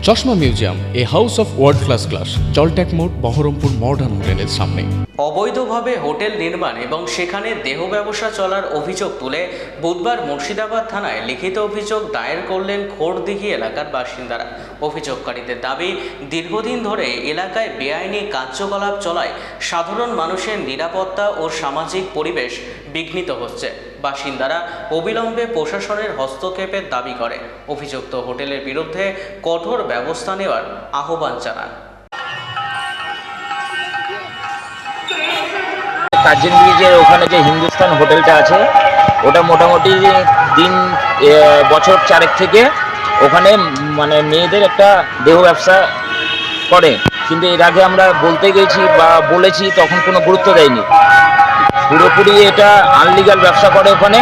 চশমা museum, a house of world class, জলট্যাক মোড়, বহরমপুর মডার্ন হোটেলের সামনে। অবৈধভাবে হোটেল নির্মাণ এবং সেখানে দেহ ব্যবসা চলার অভিযোগ তুলে বুধবার মুর্শিদাবাদ থানায় লিখিত অভিযোগ দায়ের করলেন খোরদিঘি এলাকার বাসিন্দারা। অভিযোগকারীদের দাবি, দীর্ঘদিন ধরে এলাকায় বেআইনি কার্যকলাপ চলায় সাধারণ মানুষের নিরাপত্তা ও সামাজিক পরিবেশ বিঘ্নিত হচ্ছে। বাসিন্দারা অবিলম্বে প্রশাসনের হস্তক্ষেপের দাবি করে অভিযুক্ত হোটেলের বিরুদ্ধে কঠোর ব্যবস্থা নেওয়ার আহ্বান জানান। কার্জন ব্রিজের ওখানে যে হিন্দুস্তান হোটেলটা আছে, ওটা মোটামুটি বছর চারেক থেকে ওখানে মানে মেয়েদের একটা দেহ ব্যবসা করে, কিন্তু এর আগে আমরা বলতে গেছি বা বলেছি, তখন কোনো গুরুত্ব দেয়নি। পুরোপুরি এটা আনলিগাল ব্যবসা করে ওখানে।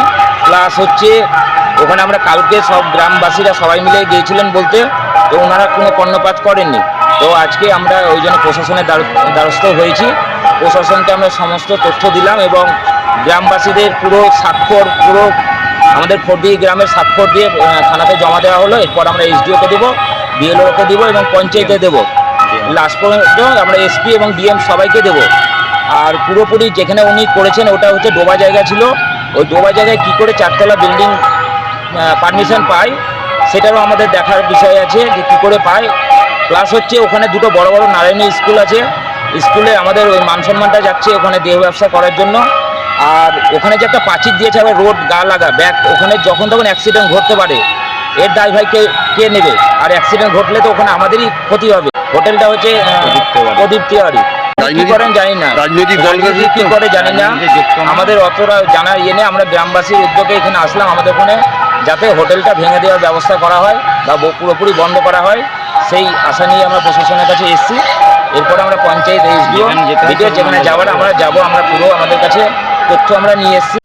প্লাস হচ্ছে ওখানে আমরা কালকে সব গ্রামবাসীরা সবাই মিলে গিয়েছিলেন বলতে, তো ওনারা কোনো কর্ণপাত করেননি। তো আজকে আমরা ওই জন্য প্রশাসনের দ্বারস্থ হয়েছি। প্রশাসনকে আমরা সমস্ত তথ্য দিলাম এবং গ্রামবাসীদের পুরো স্বাক্ষর, পুরো আমাদের খোরদিঘি গ্রামের স্বাক্ষর দিয়ে থানাতে জমা দেওয়া হলো। এরপর আমরা এসডিওকে দেবো, বিএলওকে দেবো এবং পঞ্চায়েতে দেবো। লাস্ট পর্যন্ত আমরা এসপি এবং ডিএম সবাইকে দেবো। আর পুরোপুরি যেখানে উনি করেছেন ওটা হচ্ছে ডোবা জায়গা ছিল। ওই ডোবা জায়গায় কী করে চারতলা বিল্ডিং পারমিশন পায় সেটারও আমাদের দেখার বিষয় আছে যে কী করে পায়। প্লাস হচ্ছে ওখানে দুটো বড় বড় নারায়ণী স্কুল আছে, স্কুলে আমাদের ওই মান সম্মানটা যাচ্ছে ওখানে দেহ ব্যবসা করার জন্য। আর ওখানে যে একটা প্রাচীর দিয়েছে আবার রোড গা লাগা ব্যাক, ওখানে যখন তখন অ্যাক্সিডেন্ট ঘটতে পারে, এর দায় ভাই কে নেবে? আর অ্যাক্সিডেন্ট ঘটলে তো ওখানে আমাদেরই ক্ষতি হবে। হোটেলটা হচ্ছে প্রদীপ তিওয়ারি। কি করেন জানি না, রাজনৈতিক কি করে জানি না, আমাদের অতটা জানার ইয়ে নেই। আমরা গ্রামবাসীর উদ্যোগে এখানে আসলাম, আমাদের ওখানে যাতে হোটেলটা ভেঙে দেওয়ার ব্যবস্থা করা হয় বা পুরোপুরি বন্ধ করা হয়, সেই আশা নিয়ে আমরা প্রশাসনের কাছে এসেছি। এরপরে আমরা পঞ্চায়েত এসডিও যেখানে যাওয়ার আমরা যাবো, আমরা পুরো আমাদের কাছে তথ্য আমরা নিয়ে এসেছি।